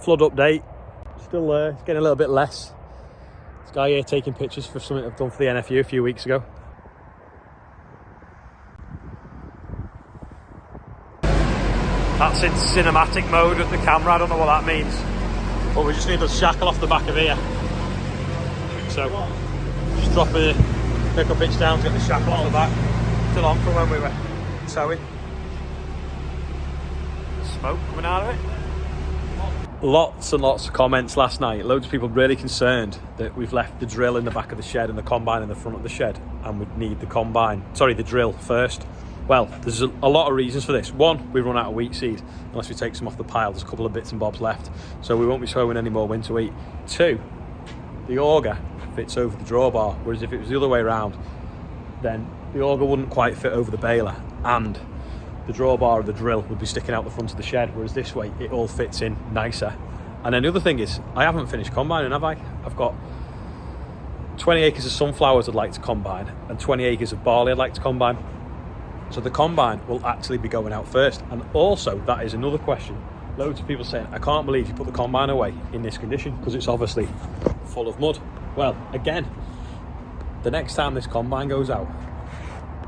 flood update. Still there, it's getting a little bit less. This guy here taking pictures for something I've done for the NFU a few weeks ago. That's in cinematic mode with the camera, I don't know what that means. But we just need to shackle off the back of here. So, just drop a pick up pitch down to get the shackle off the back. Still on from when we were towing. Smoke coming out of it. Lots and lots of comments last night. Loads of people really concerned that we've left the drill in the back of the shed and the combine in the front of the shed, and we'd need the drill first. Well, there's a lot of reasons for this. One, we run out of wheat seed unless we take some off the pile. There's a couple of bits and bobs left, so we won't be sowing any more winter wheat. Two, the auger fits over the drawbar, whereas if it was the other way around, then the auger wouldn't quite fit over the baler, and the drawbar of the drill would be sticking out the front of the shed, whereas this way it all fits in nicer. And then the other thing is, I haven't finished combining, have I? I've got 20 acres of sunflowers I'd like to combine and 20 acres of barley I'd like to combine. So the combine will actually be going out first. And also, that is another question. Loads of people saying, I can't believe you put the combine away in this condition because it's obviously full of mud. Well, again, the next time this combine goes out,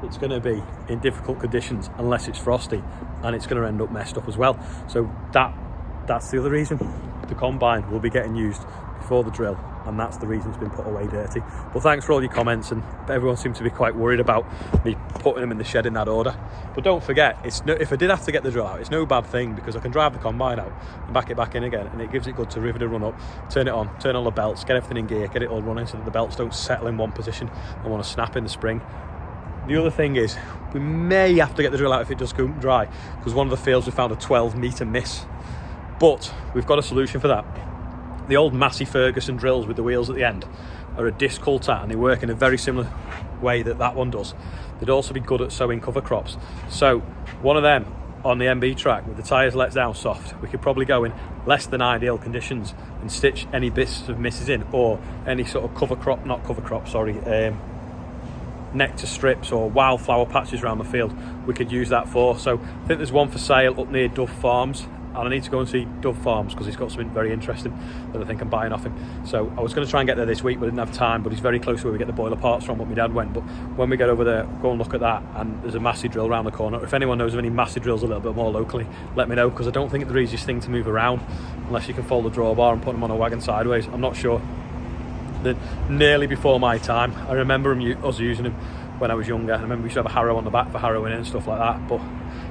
it's going to be in difficult conditions unless it's frosty, and it's going to end up messed up as well. So that's the other reason. The combine will be getting used before the drill, and that's the reason it's been put away dirty. But thanks for all your comments, and everyone seems to be quite worried about me putting them in the shed in that order. But don't forget, if I did have to get the drill out, it's no bad thing, because I can drive the combine out and back it back in again, and it gives it good to rivet and run up, turn it on, turn on the belts, get everything in gear, get it all running so that the belts don't settle in one position and want to snap in the spring. The other thing is, we may have to get the drill out if it does go dry, because one of the fields we found a 12-metre miss. But we've got a solution for that. The old Massey Ferguson drills with the wheels at the end are a disc coulter, and they work in a very similar way that one does. They'd also be good at sowing cover crops. So one of them on the MB track with the tyres let down soft, we could probably go in less than ideal conditions and stitch any bits of misses in, or any sort of nectar strips or wildflower patches around the field we could use that for. So I think there's one for sale up near Dove Farms, and I need to go and see Dove Farms because he's got something very interesting that I think I'm buying off him. So I was going to try and get there this week, but I didn't have time, but he's very close to where we get the boiler parts from, but my dad went. But when we get over there, go and look at that, and there's a Massey drill around the corner. If anyone knows of any Massey drills a little bit more locally, let me know, because I don't think it's the easiest thing to move around unless you can fold the drawbar and put them on a wagon sideways. I'm not sure. They're nearly before my time. I remember us using them when I was younger. I remember we used to have a harrow on the back for harrowing and stuff like that. But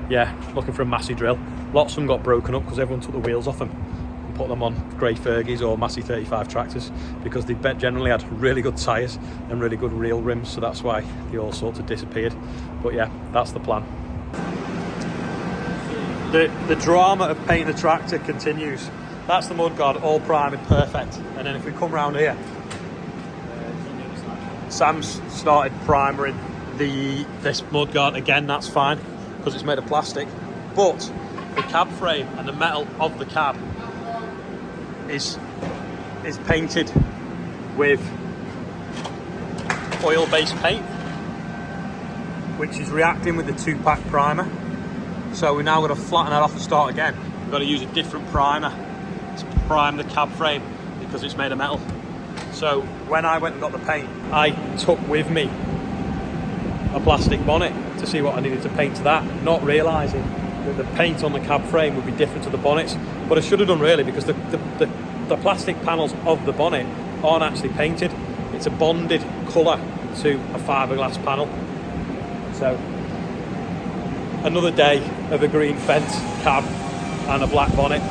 yeah, looking for a Massey drill. Lots of them got broken up because everyone took the wheels off them and put them on grey Fergies or Massey 35 tractors, because they generally had really good tyres and really good reel rims, so that's why they all sorts of disappeared. But yeah, that's the plan. The drama of painting the tractor continues. That's the mudguard, all primed, perfect. And then if we come round here, Sam's started primering this mudguard again. That's fine because it's made of plastic, but the cab frame and the metal of the cab is painted with oil-based paint, which is reacting with the 2-pack primer. So we're now going to flatten that off and start again. We've got to use a different primer to prime the cab frame because it's made of metal. So when I went and got the paint, I took with me a plastic bonnet to see what I needed to paint to that, not realising that the paint on the cab frame would be different to the bonnets. But I should have done, really, because the plastic panels of the bonnet aren't actually painted. It's a bonded colour to a fiberglass panel. So another day of a green fence cab and a black bonnet.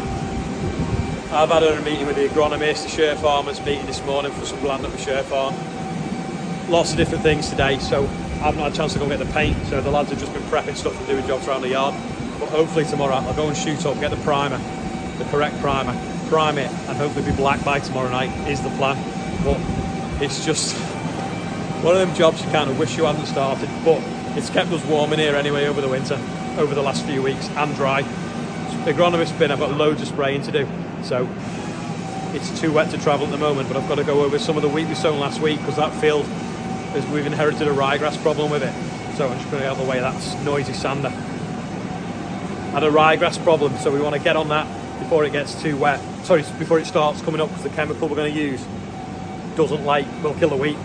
I've had a meeting with the agronomist, the share farmers meeting this morning for some land at the share farm. Lots of different things today, so I haven't had a chance to go and get the paint, so the lads have just been prepping stuff and doing jobs around the yard. But hopefully tomorrow I'll go and shoot up, get the primer, the correct primer, prime it, and hopefully be black by tomorrow night is the plan. But it's just one of them jobs you kind of wish you hadn't started, but it's kept us warm in here anyway over the winter, over the last few weeks, and dry. The agronomist's bin, I've got loads of spraying to do, so it's too wet to travel at the moment, but I've got to go over some of the wheat we sown last week, because that field, we've inherited a ryegrass problem with it, so I'm just going to get out of the way of that noisy sander. Had a ryegrass problem, so we want to get on that, before it gets too wet. Sorry, before it starts coming up, because the chemical we're going to use will kill the wheat.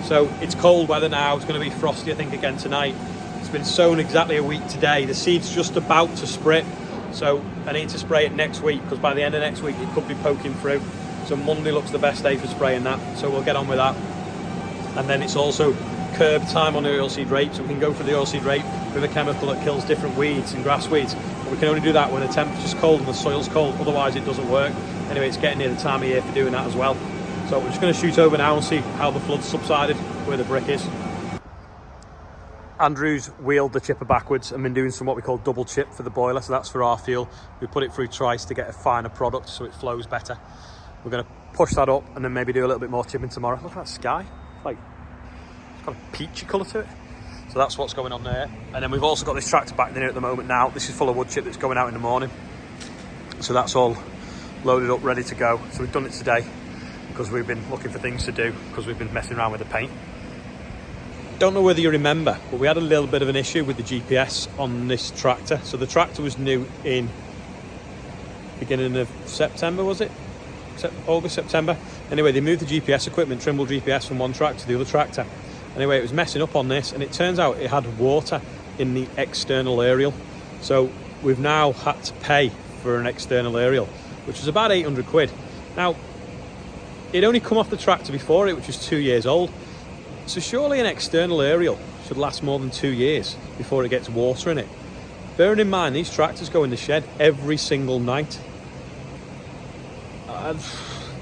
So it's cold weather now. It's going to be frosty, I think, again tonight. It's been sown exactly a week today. The seed's just about to sprit, so I need to spray it next week, because by the end of next week it could be poking through. So Monday looks the best day for spraying that, so we'll get on with that. And then it's also curb time on the oilseed rape, so we can go for the oilseed rape with a chemical that kills different weeds and grass weeds. But we can only do that when the temperature's cold and the soil's cold, otherwise it doesn't work. Anyway, it's getting near the time of year for doing that as well. So we're just going to shoot over now and see how the flood's subsided, where the brick is. Andrew's wheeled the chipper backwards and been doing some what we call double chip for the boiler, so that's for our fuel. We put it through trice to get a finer product so it flows better. We're going to push that up and then maybe do a little bit more chipping tomorrow. Look at that sky, like it's got a peachy colour to it. So that's what's going on there. And then we've also got this tractor back in here at the moment now. This is full of wood chip that's going out in the morning. So that's all loaded up, ready to go. So we've done it today because we've been looking for things to do, because we've been messing around with the paint. Don't know whether you remember, but we had a little bit of an issue with the GPS on this tractor. So the tractor was new in beginning of September, was it? August, September. Anyway, they moved the GPS equipment, Trimble GPS, from one tractor to the other tractor. Anyway, it was messing up on this, and it turns out it had water in the external aerial. So we've now had to pay for an external aerial, which was about 800 quid. Now, it only come off the tractor before it, which was 2 years old. So surely an external aerial should last more than 2 years before it gets water in it. Bearing in mind, these tractors go in the shed every single night. It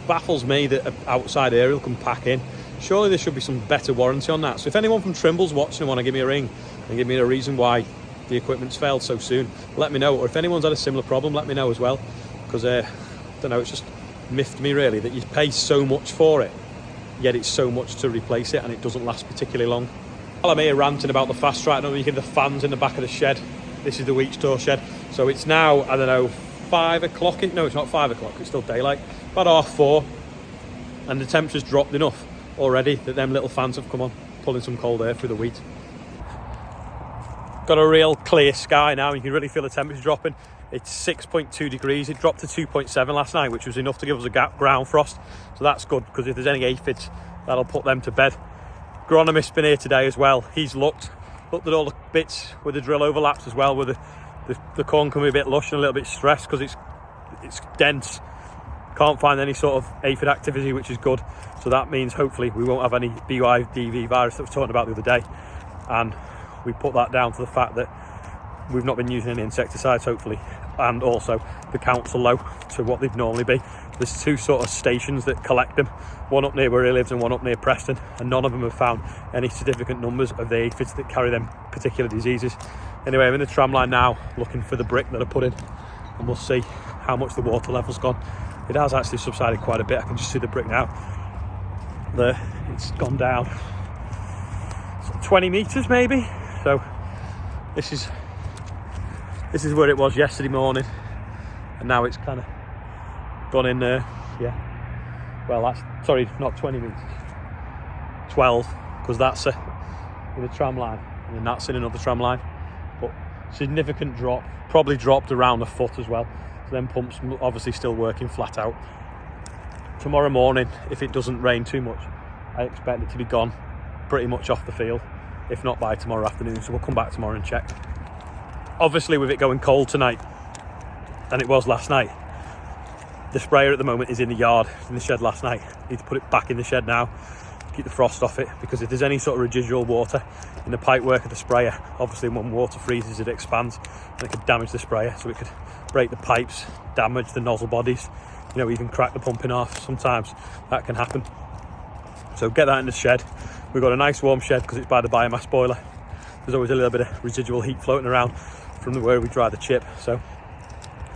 baffles me that an outside aerial can pack in. Surely there should be some better warranty on that. So if anyone from Trimble's watching and want to give me a ring and give me a reason why the equipment's failed so soon, let me know. Or if anyone's had a similar problem, let me know as well. Because, I don't know, it's just miffed me really that you pay so much for it, yet it's so much to replace it and it doesn't last particularly long. While I'm here ranting about the fast track, I don't know, you can hear the fans in the back of the shed. This is the wheat store shed. So it's now, I don't know, 5 o'clock. No, it's not 5 o'clock, it's still daylight. About 4:30, and the temperature's dropped enough already that them little fans have come on, pulling some cold air through the wheat. Got a real clear sky now. You can really feel the temperature dropping. It's 6.2 degrees. It dropped to 2.7 last night, which was enough to give us a ground frost. So that's good, because if there's any aphids, that'll put them to bed. Agronomist's been here today as well. He's looked at all the bits where the drill overlaps as well, where the corn can be a bit lush and a little bit stressed because it's dense. Can't find any sort of aphid activity, which is good. So that means hopefully we won't have any BYDV virus that we were talking about the other day. And we put that down to the fact that we've not been using any insecticides, hopefully. And also the counts are low to what they'd normally be. There's 2 sort of stations that collect them, one up near where he lives and one up near Preston, and none of them have found any significant numbers of the aphids that carry them particular diseases. Anyway, I'm in the tram line now looking for the brick that I put in, and we'll see how much the water level's gone. It has actually subsided quite a bit. I can just see the brick now. There, it's gone down 20 metres maybe. So this is where it was yesterday morning, and now it's kind of gone in there. Yeah, well, that's, sorry, not 20 metres, 12, because that's in a tram line, and then that's in another tram line. But significant drop, probably dropped around a foot as well. So then pumps obviously still working flat out. Tomorrow morning, if it doesn't rain too much, I expect it to be gone pretty much off the field, if not by tomorrow afternoon. So we'll come back tomorrow and check. Obviously, with it going cold tonight, and it was last night, the sprayer at the moment is in the yard, in the shed last night. Need to put it back in the shed now, keep the frost off it, because if there's any sort of residual water in the pipe work of the sprayer, obviously when water freezes it expands and it could damage the sprayer, so it could break the pipes, damage the nozzle bodies, you know, even crack the pump in half. Sometimes that can happen. So get that in the shed. We've got a nice warm shed because it's by the biomass boiler. There's always a little bit of residual heat floating around from where we dry the chip, so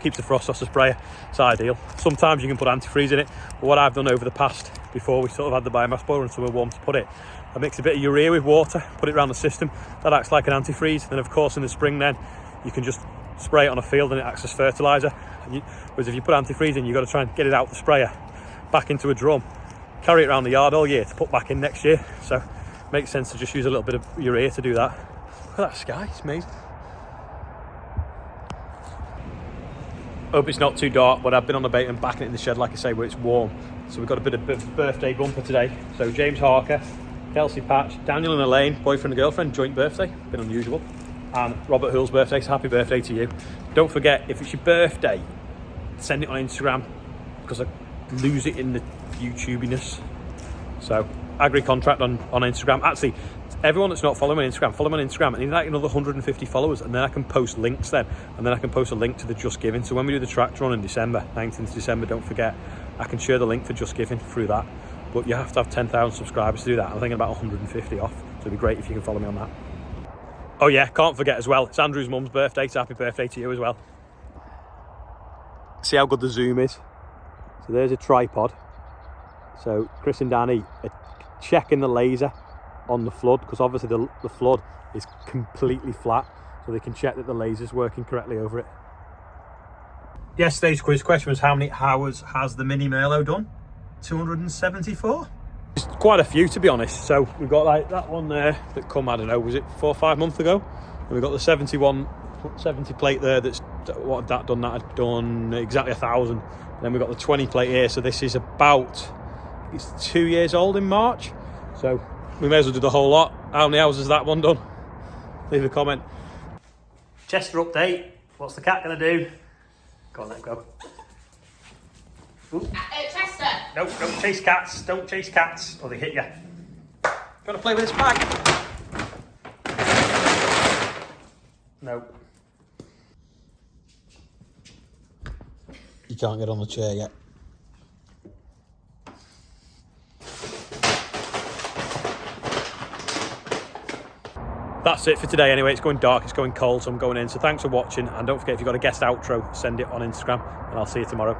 keeps the frost off the sprayer. It's ideal. Sometimes you can put antifreeze in it, but what I've done over the past, before we sort of had the biomass boiler and somewhere warm to put it, I mix a bit of urea with water, put it around the system. That acts like an antifreeze. Then of course in the spring then you can just spray it on a field and it acts as fertiliser. Whereas if you put antifreeze in, you've got to try and get it out the sprayer, back into a drum, carry it around the yard all year to put back in next year. So it makes sense to just use a little bit of urea to do that. Look at that sky, it's amazing. Hope it's not too dark, but I've been on the bait and backing it in the shed, like I say, where it's warm. So we've got a bit of birthday bumper today. So James Harker, Kelsey Patch, Daniel and Elaine, boyfriend and girlfriend, joint birthday, bit unusual. And Robert Hull's birthday, so happy birthday to you. Don't forget, if it's your birthday, send it on Instagram, because I lose it in the YouTubiness. So, Agri Contract on Instagram. Actually, everyone that's not following me on Instagram, follow me on Instagram. I need like another 150 followers, and then I can post links then. And then I can post a link to the Just Giving. So when we do the tractor run in December, 19th December, don't forget, I can share the link for Just Giving through that. But you have to have 10,000 subscribers to do that. I'm thinking about 150 off. So it'd be great if you can follow me on that. Oh yeah, can't forget as well, it's Andrew's mum's birthday, so happy birthday to you as well. See how good the zoom is. So there's a tripod. So Chris and Danny are checking the laser on the flood, because obviously the flood is completely flat, so they can check that the laser's working correctly over it. Yesterday's quiz question was, how many hours has the Mini Merlot done? 274? There's quite a few, to be honest. So we've got like that one there that come, I don't know, was it 4 or 5 months ago? And we've got the 70 plate there that's, what had that done? That had done exactly 1,000. And then we've got the 20 plate here, so this is about, it's 2 years old in March. So we may as well do the whole lot. How many hours has that one done? Leave a comment. Chester update. What's the cat going to do? Go on, let go. Chester! No, don't chase cats. Don't chase cats, or they hit you. Do you want to play with this bag? No. You can't get on the chair yet. That's it for today anyway. It's going dark, it's going cold, so I'm going in. So thanks for watching, and don't forget, if you've got a guest outro, send it on Instagram, and I'll see you tomorrow.